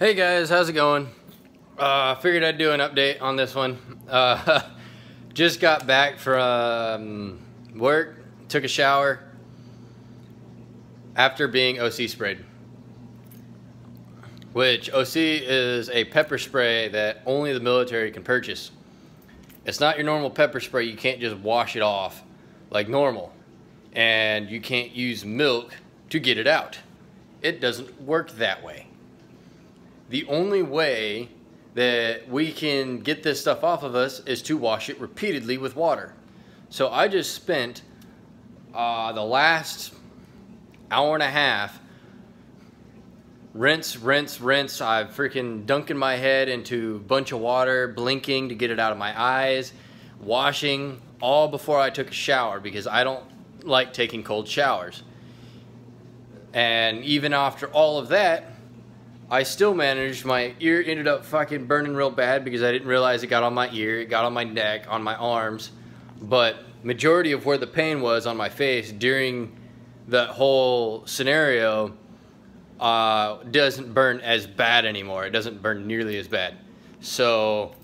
Hey guys, how's it going? Figured I'd do an update on this one. Just got back from work, took a shower after being OC sprayed. Which OC is a pepper spray that only the military can purchase. It's not your normal pepper spray. You can't just wash it off like normal. And you can't use milk to get it out. It doesn't work that way. The only way that we can get this stuff off of us is to wash it repeatedly with water. So I just spent the last hour and a half rinse. I freaking dunking my head into a bunch of water, blinking to get it out of my eyes, washing, all before I took a shower because I don't like taking cold showers. And even after all of that, I still managed, my ear ended up fucking burning real bad because I didn't realize it got on my ear, it got on my neck, on my arms. But majority of where the pain was on my face during that whole scenario doesn't burn as bad anymore. It doesn't burn nearly as bad. So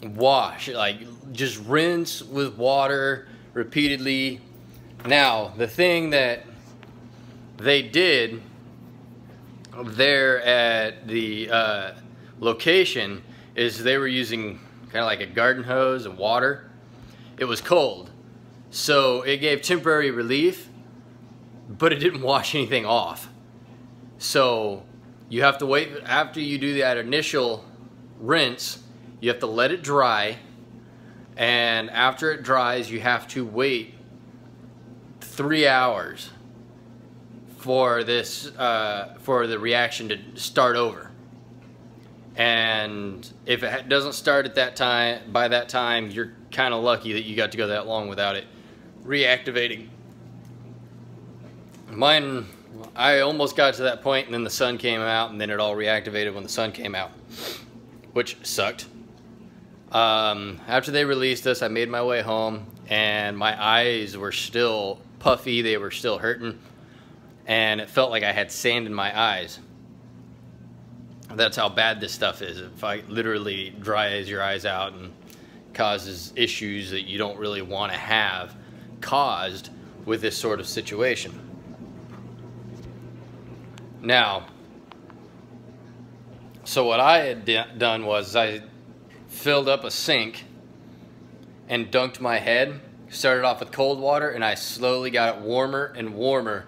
wash, like just rinse with water repeatedly. Now, the thing that they did there at the location is they were using kind of like a garden hose and water. It was cold, so it gave temporary relief, but it didn't wash anything off. So you have to wait after you do that initial rinse. You have to let it dry, and after it dries you have to wait 3 hours for this for the reaction to start over. And if it doesn't start at that time, by that time, you're kind of lucky that you got to go that long without it reactivating. Mine, I almost got to that point and then the sun came out, and then it all reactivated when the sun came out, which sucked. After they released us, I made my way home and my eyes were still puffy, they were still hurting. And it felt like I had sand in my eyes. That's how bad this stuff is. It literally dries your eyes out and causes issues that you don't really want to have caused with this sort of situation. Now, so what I had done was I filled up a sink and dunked my head. Started off with cold water and I slowly got it warmer and warmer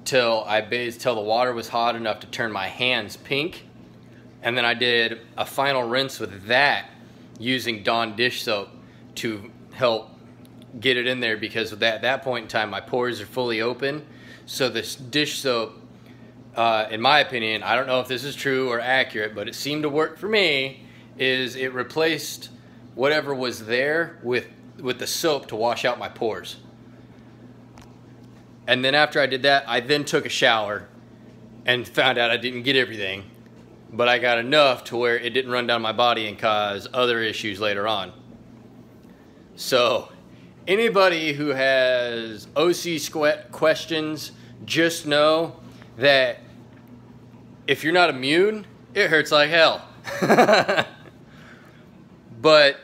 till I bathed till the water was hot enough to turn my hands pink. And then I did a final rinse with that using Dawn dish soap to help get it in there, because at that point in time my pores are fully open. So this dish soap, in my opinion, I don't know if this is true or accurate, but it seemed to work for me, is it replaced whatever was there with the soap to wash out my pores. And then after I did that, I then took a shower and found out I didn't get everything, but I got enough to where it didn't run down my body and cause other issues later on. So anybody who has OC questions, just know that if you're not immune, it hurts like hell. But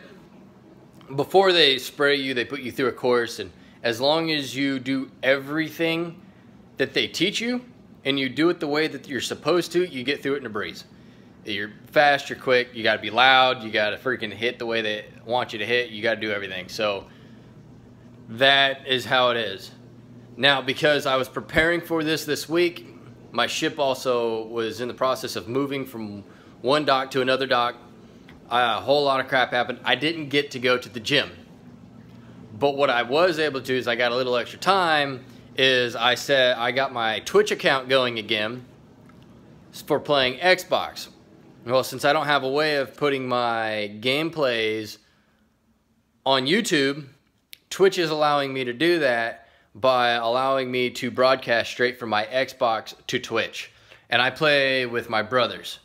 before they spray you, they put you through a course, and as long as you do everything that they teach you and you do it the way that you're supposed to, you get through it in a breeze. You're fast, you're quick, you gotta be loud, you gotta freaking hit the way they want you to hit, you gotta do everything. So that is how it is. Now, because I was preparing for this week, my ship also was in the process of moving from one dock to another dock. A whole lot of crap happened. I didn't get to go to the gym. But what I was able to, is I got a little extra time, is I said I got my Twitch account going again for playing Xbox. Well, since I don't have a way of putting my gameplays on YouTube, Twitch is allowing me to do that by allowing me to broadcast straight from my Xbox to Twitch. And I play with my brothers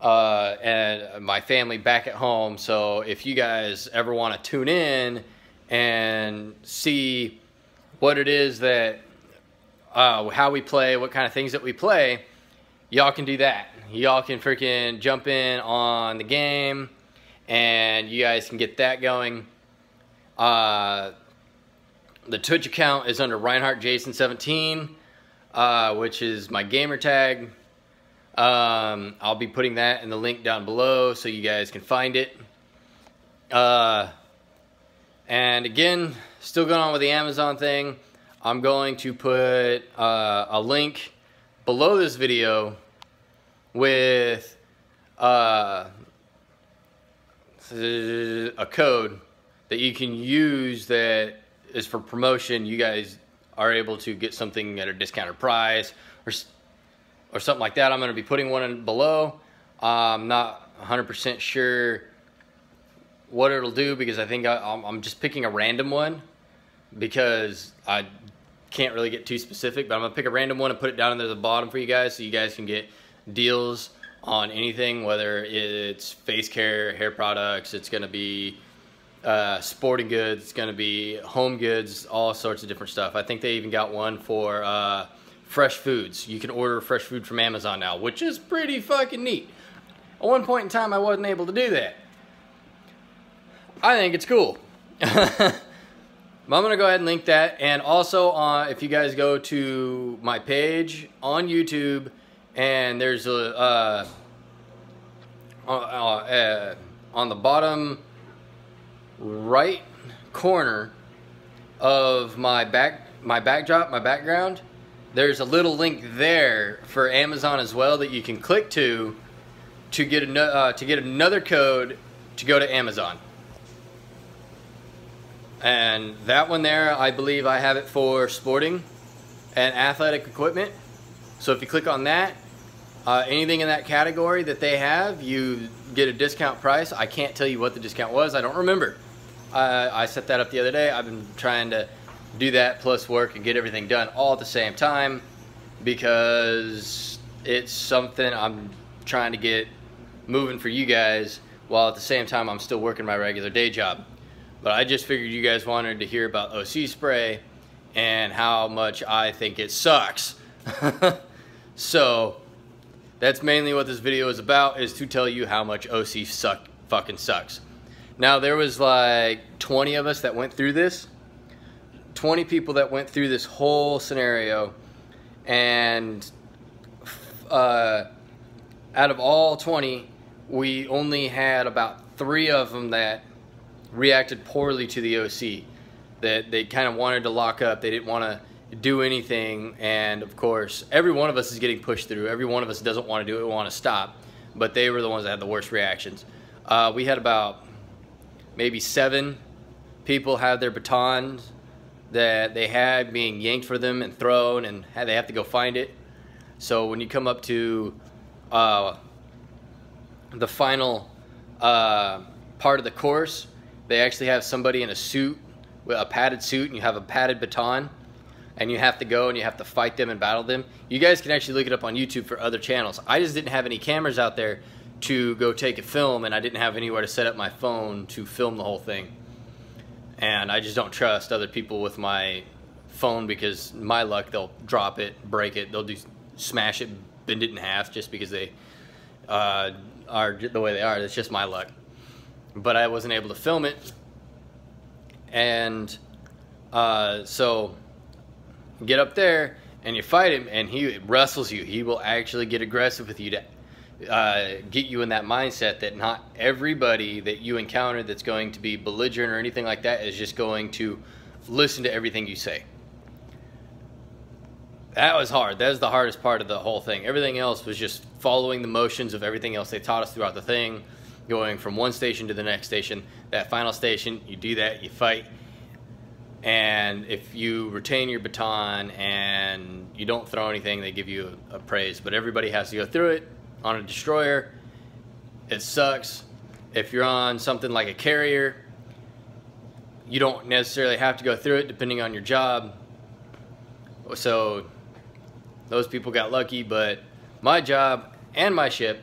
and my family back at home. So if you guys ever want to tune in and see what it is that, how we play, what kind of things that we play, y'all can do that. Y'all can freaking jump in on the game, and you guys can get that going. The Twitch account is under ReinhardtJason17, which is my gamer tag. I'll be putting that in the link down below so you guys can find it. And again, still going on with the Amazon thing. I'm going to put a link below this video with a code that you can use that is for promotion. You guys are able to get something at a discounted price or something like that. I'm going to be putting one in below. I'm not 100% sure what it'll do, because I think I'm just picking a random one because I can't really get too specific, but I'm gonna pick a random one and put it down there at the bottom for you guys so you guys can get deals on anything, whether it's face care, hair products, it's gonna be sporting goods, it's gonna be home goods, all sorts of different stuff. I think they even got one for fresh foods. You can order fresh food from Amazon now, which is pretty fucking neat. At one point in time I wasn't able to do that. I think it's cool. But I'm going to go ahead and link that. And also, if you guys go to my page on YouTube, and there's a on the bottom right corner of my background, there's a little link there for Amazon as well that you can click to get another code to go to Amazon. And that one there, I believe I have it for sporting and athletic equipment. So if you click on that, anything in that category that they have, you get a discount price. I can't tell you what the discount was. I don't remember. I set that up the other day. I've been trying to do that plus work and get everything done all at the same time, because it's something I'm trying to get moving for you guys while at the same time I'm still working my regular day job. But I just figured you guys wanted to hear about OC spray and how much I think it sucks. So that's mainly what this video is about, is to tell you how much OC fucking sucks. Now, there was like 20 of us that went through this. 20 people that went through this whole scenario, and out of all 20, we only had about 3 of them that reacted poorly to the OC, that they kind of wanted to lock up. They didn't want to do anything, and of course every one of us is getting pushed through. Every one of us doesn't want to do it, we want to stop, but they were the ones that had the worst reactions. We had about maybe 7 people have their batons that they had being yanked for them and thrown, and they have to go find it. So when you come up to the final part of the course, they actually have somebody in a suit, with a padded suit, and you have a padded baton, and you have to go and you have to fight them and battle them. You guys can actually look it up on YouTube for other channels. I just didn't have any cameras out there to go take a film, and I didn't have anywhere to set up my phone to film the whole thing. And I just don't trust other people with my phone, because my luck, they'll drop it, break it, they'll smash it, bend it in half just because they are the way they are. That's just my luck. But I wasn't able to film it, and so get up there and you fight him, and he wrestles you. He will actually get aggressive with you to get you in that mindset that not everybody that you encounter that's going to be belligerent or anything like that is just going to listen to everything you say. That was hard. That was the hardest part of the whole thing. Everything else was just following the motions of everything else they taught us throughout the thing, going from one station to the next station. That final station, you do that, you fight, and if you retain your baton and you don't throw anything, they give you a praise. But everybody has to go through it on a destroyer. It sucks. If you're on something like a carrier, you don't necessarily have to go through it depending on your job. So those people got lucky, but my job and my ship,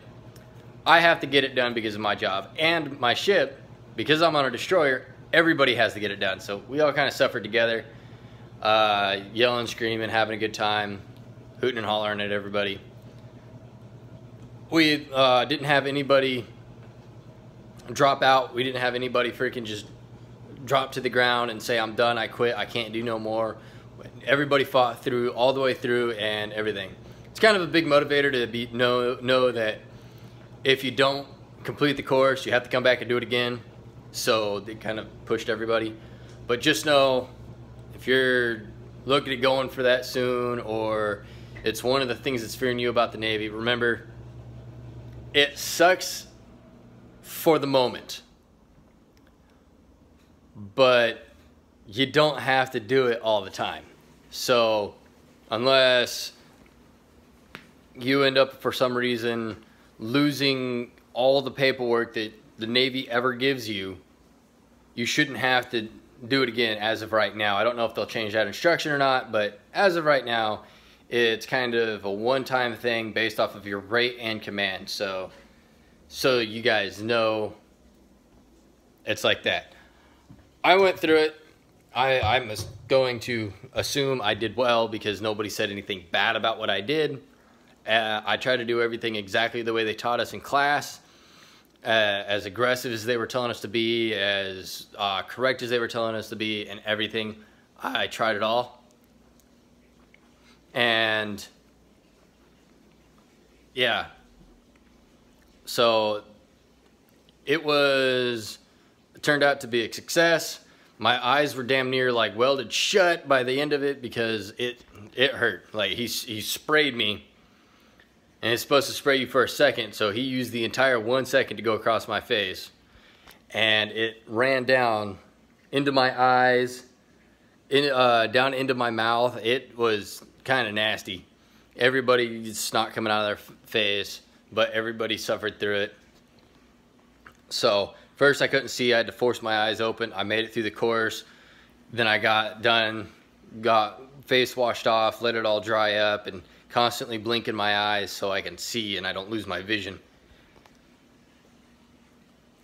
I have to get it done because of my job, and my ship, because I'm on a destroyer, everybody has to get it done. So we all kind of suffered together, yelling, screaming, having a good time, hooting and hollering at everybody. We didn't have anybody drop out. We didn't have anybody freaking just drop to the ground and say, I'm done, I quit, I can't do no more. Everybody fought through, all the way through, and everything. It's kind of a big motivator to know that if you don't complete the course, you have to come back and do it again. So they kind of pushed everybody. But just know, if you're looking at going for that soon, or it's one of the things that's fearing you about the Navy, remember, it sucks for the moment, but you don't have to do it all the time. So unless you end up for some reason losing all the paperwork that the Navy ever gives you, you shouldn't have to do it again as of right now. I don't know if they'll change that instruction or not, but as of right now, it's kind of a one-time thing based off of your rate and command. So you guys know it's like that. I went through it. I'm going to assume I did well because nobody said anything bad about what I did. I tried to do everything exactly the way they taught us in class, as aggressive as they were telling us to be, as correct as they were telling us to be, and everything. I tried it all. And yeah, so it turned out to be a success. My eyes were damn near like welded shut by the end of it because it hurt. Like he sprayed me, and it's supposed to spray you for a second, so he used the entire 1 second to go across my face, and it ran down into my eyes, down into my mouth. It was kind of nasty. Everybody, snot coming out of their face, but everybody suffered through it. So first I couldn't see, I had to force my eyes open. I made it through the course. Then I got done, got face washed off, let it all dry up, and constantly blinking my eyes so I can see and I don't lose my vision.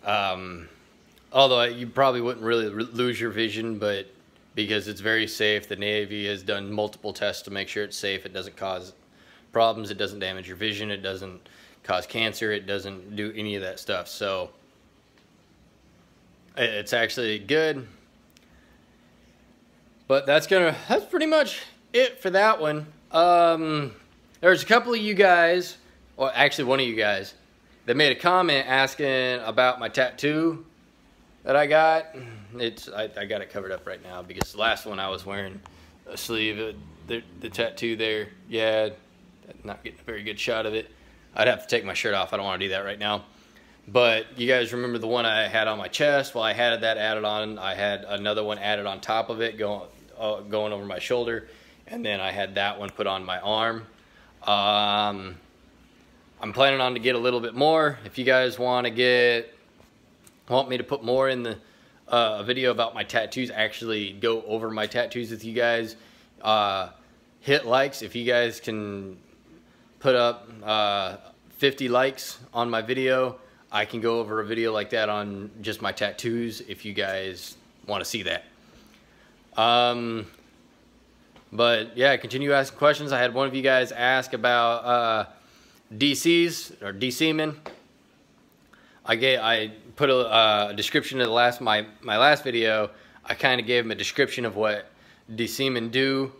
Although you probably wouldn't really lose your vision, but because it's very safe, the Navy has done multiple tests to make sure it's safe. It doesn't cause problems, it doesn't damage your vision, it doesn't cause cancer, it doesn't do any of that stuff. So it's actually good. But that's pretty much it for that one. There's a couple of you guys, or actually one of you guys, that made a comment asking about my tattoo that I got. I got it covered up right now because the last one I was wearing a sleeve. The tattoo there, yeah, not getting a very good shot of it. I'd have to take my shirt off. I don't want to do that right now. But you guys remember the one I had on my chest? Well, I had that added on. I had another one added on top of it, going over my shoulder, and then I had that one put on my arm. I'm planning on to get a little bit more. If you guys want me to put more in the video about my tattoos, actually go over my tattoos with you guys, hit likes. If you guys can put up 50 likes on my video, I can go over a video like that on just my tattoos if you guys want to see that. But yeah, continue asking questions. I had one of you guys ask about DCs or Dsemen. I put a description of my last video. I kind of gave him a description of what Dsemen do,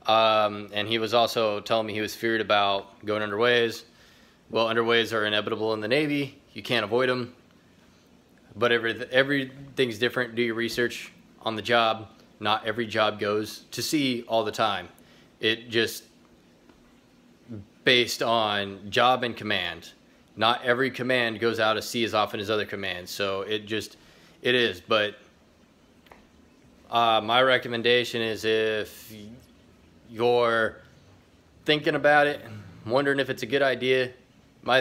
and he was also telling me he was feared about going underways. Well, underways are inevitable in the Navy. You can't avoid them. But everything's different. Do your research on the job. Not every job goes to sea all the time. It just based on job and command. Not every command goes out to sea as often as other commands. So it is. But my recommendation is, if you're thinking about it, wondering if it's a good idea, my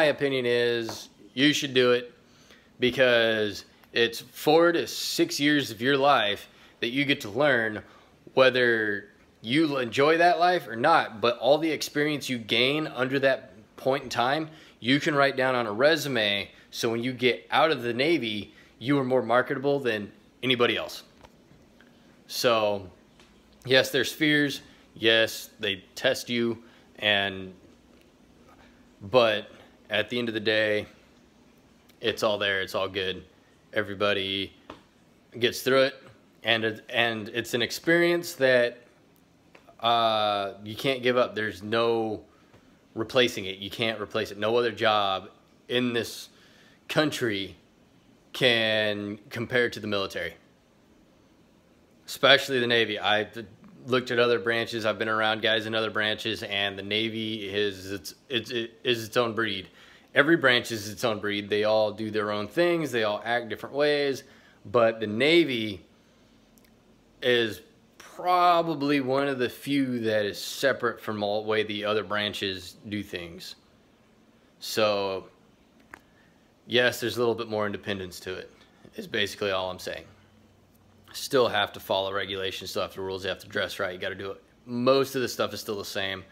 opinion is you should do it, because it's 4 to 6 years of your life that you get to learn, whether you enjoy that life or not. But all the experience you gain under that point in time, you can write down on a resume, so when you get out of the Navy, you are more marketable than anybody else. So yes, there's fears. Yes, they test you, but at the end of the day, it's all there. It's all good. Everybody gets through it, and it's an experience that you can't give up. There's no replacing it. You can't replace it. No other job in this country can compare to the military, especially the Navy. I've looked at other branches. I've been around guys in other branches, and the Navy is its own breed. Every branch is its own breed. They all do their own things. They all act different ways. But the Navy is probably one of the few that is separate from all the way the other branches do things. So, yes, there's a little bit more independence to it, is basically all I'm saying. Still have to follow regulations, still have to rules, you have to dress right, you got to do it. Most of the stuff is still the same.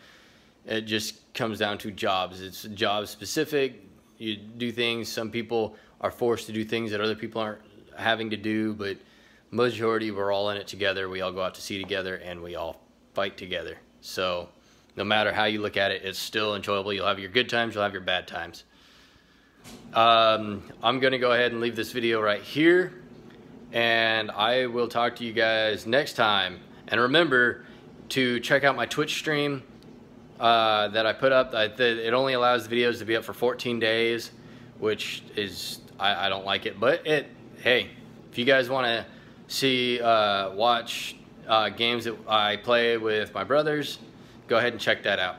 It just comes down to jobs. It's job specific. You do things. Some people are forced to do things that other people aren't having to do, but majority, we're all in it together. We all go out to sea together, and we all fight together. So no matter how you look at it, it's still enjoyable. You'll have your good times, you'll have your bad times. I'm going to go ahead and leave this video right here, and I will talk to you guys next time. And remember to check out my Twitch stream that I put up. It only allows the videos to be up for 14 days, which is, I don't like it, but hey, if you guys want to see, watch games that I play with my brothers, go ahead and check that out.